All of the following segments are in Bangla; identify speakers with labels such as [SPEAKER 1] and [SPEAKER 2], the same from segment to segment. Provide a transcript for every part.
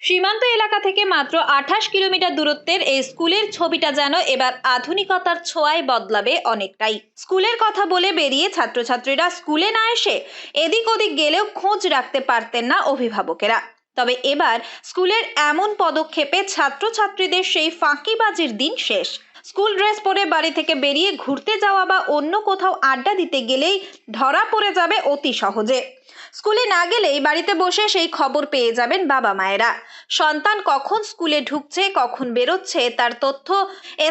[SPEAKER 1] সীমান্ত এলাকা থেকে মাত্র ২৮ কিলোমিটার দূরত্বের এই স্কুলের ছবিটা যেন এবার আধুনিকতার ছোঁয়ায় বদলাবে অনেকটাই। স্কুলের কথা বলে বেরিয়ে ছাত্রছাত্রীরা স্কুলে না এসে এদিক ওদিক গেলেও খোঁজ রাখতে পারতেন না অভিভাবকেরা। তবে এবার স্কুলের এমন পদক্ষেপে ছাত্রছাত্রীদের সেই ফাঁকিবাজির দিন শেষ। স্কুল ড্রেস পরে বাড়ি থেকে বেরিয়ে ঘুরতে যাওয়া বা অন্য কোথাও আড্ডা দিতে গেলেই ধরা পড়ে যাবে অতি সহজে। স্কুলে না গেলেই বাড়িতে বসে সেই খবর পেয়ে যাবেন বাবা মায়েরা। সন্তান কখন স্কুলে ঢুকছে, কখন বেরোচ্ছে তার তথ্য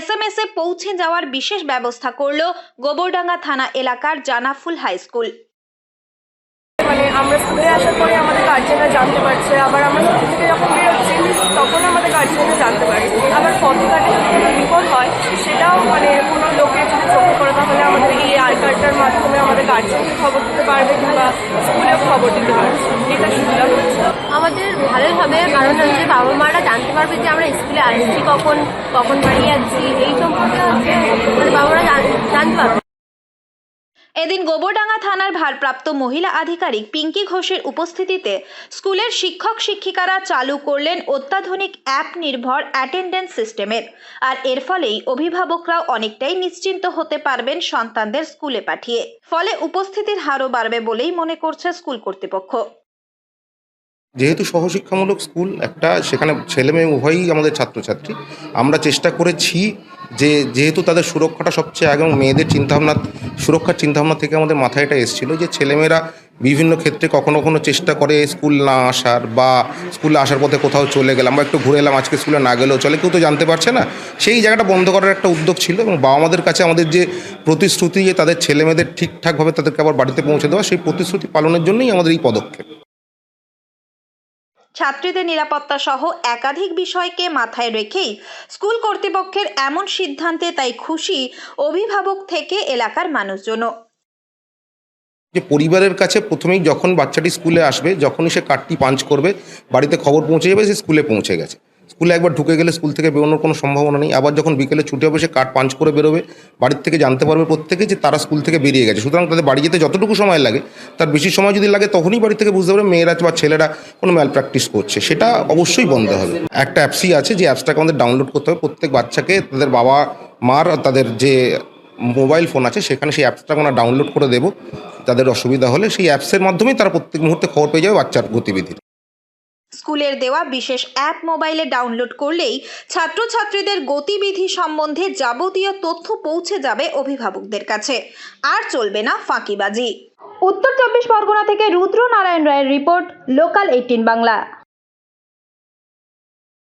[SPEAKER 1] SMS এ পৌঁছে যাওয়ার বিশেষ ব্যবস্থা করল গোবরডাঙ্গা থানা এলাকার জানাফুল হাই স্কুল।
[SPEAKER 2] আমরা স্কুলে আসার পরে আমাদের গার্জেনরা জানতে পারছে, আবার আমরা স্কুল থেকে যখন বেরোচ্ছি তখন আমাদের গার্জেনরা জানতে পারছে। আবার পথঘাটে যদি কোনো বিপদ হয় সেটাও কোনো লোকের যদি চোখে পড়ে তাহলে আমাদের এই আই কার্ডটার মাধ্যমে আমাদের গার্জেনকে খবর দিতে পারবে কিংবা স্কুলেও খবর দিতে পারবে। এটা সুবিধা হচ্ছে
[SPEAKER 3] আমাদের ভালোই হবে, কারণ হচ্ছে বাবা মারা জানতে পারবে যে আমরা স্কুলে আসছি কখন কখন বাড়ি যাচ্ছি, এই সম্পর্কে বাবা মারা জানতে পারবে।
[SPEAKER 1] এদিন গোবরডাঙ্গা থানার ভারপ্রাপ্ত মহিলা আধিকারিক পিঙ্কি ঘোষের উপস্থিতিতে স্কুলের শিক্ষক শিক্ষিকারা চালু করলেন অত্যাধুনিক অ্যাপ নির্ভর অ্যাটেন্ডেন্স সিস্টেমের। আর এর ফলেই অভিভাবকরাও অনেকটাই নিশ্চিন্ত হতে পারবেন সন্তানদের স্কুলে পাঠিয়ে। ফলে উপস্থিতির হারও বাড়বে বলেই মনে করছে স্কুল কর্তৃপক্ষ।
[SPEAKER 4] যেহেতু সহশিক্ষামূলক স্কুল একটা, সেখানে ছেলে মেয়ে উভয়ই আমাদের ছাত্রছাত্রী। আমরা চেষ্টা করেছি যে যেহেতু তাদের সুরক্ষাটা সবচেয়ে আগে, এবং মেয়েদের সুরক্ষার চিন্তাভাবনা থেকে আমাদের মাথায় এটা এসেছিলো যে ছেলেমেয়েরা বিভিন্ন ক্ষেত্রে কখনো কখনো চেষ্টা করে স্কুল না আসার, বা স্কুলে আসার পথে কোথাও চলে গেলাম বা একটু ঘুরে এলাম, আজকে স্কুলে না গেলেও চলে, কেউ তো জানতে পারছে না। সেই জায়গাটা বন্ধ করার একটা উদ্যোগ ছিল, এবং বাবা মাদের কাছে আমাদের যে প্রতিশ্রুতি যে তাদের ছেলেমেয়েদের ঠিকঠাকভাবে তাদেরকে আবার বাড়িতে পৌঁছে দেওয়া, সেই প্রতিশ্রুতি পালনের জন্যই আমাদের এই পদক্ষেপ।
[SPEAKER 1] ছাত্রীদের নিরাপত্তা সহ একাধিক বিষয়কে মাথায় রেখেই স্কুল কর্তৃপক্ষের এমন সিদ্ধান্তে তাই খুশি অভিভাবক থেকে এলাকার মানুষজনও।
[SPEAKER 4] যে পরিবারের কাছে প্রথমেই যখন বাচ্চাটি স্কুলে আসবে, যখনই সে কার্ডটি পাঞ্চ করবে, বাড়িতে খবর পৌঁছে যাবে সে স্কুলে পৌঁছে গেছে। স্কুলে একবার ঢুকে গেলে স্কুল থেকে বেরোনোর কোনো সম্ভাবনা নেই। আবার যখন বিকেলে ছুটি হবে সে কার্ড পাঞ্চ করে বেরোবে, বাড়ির থেকে জানতে পারবে প্রত্যেকে যে তারা স্কুল থেকে বেরিয়ে গেছে। সুতরাং তাদের বাড়ি যেতে যতটুকু সময় লাগে তার বেশি সময় যদি লাগে, তখনই বাড়ি থেকে বুঝতে পারবে মেয়েরা বা ছেলেরা কোনো ম্যাল প্র্যাকটিস করছে। সেটা অবশ্যই বন্ধ হবে। একটা অ্যাপসই আছে, যে অ্যাপসটাকে আমাদের ডাউনলোড করতে হবে। প্রত্যেক বাচ্চাকে তাদের বাবা মার তাদের যে মোবাইল ফোন আছে সেখানে সেই অ্যাপসটাকে আমরা ডাউনলোড করে দেবো। তাদের অসুবিধা হলে সেই অ্যাপসের মাধ্যমেই তারা প্রত্যেক মুহূর্তে খবর পেয়ে যাবে বাচ্চার গতিবিধির।
[SPEAKER 1] স্কুলের দেওয়া বিশেষ অ্যাপ মোবাইলে ডাউনলোড করলেই ছাত্রছাত্রীদের গতিবিধি সম্বন্ধে যাবতীয় তথ্য পৌঁছে যাবে অভিভাবকদের কাছে। আর চলবে না ফাঁকিবাজি। উত্তর ২৪ পরগনা থেকে রুদ্র নারায়ণ রায়ের রিপোর্ট, লোকাল 18 বাংলা।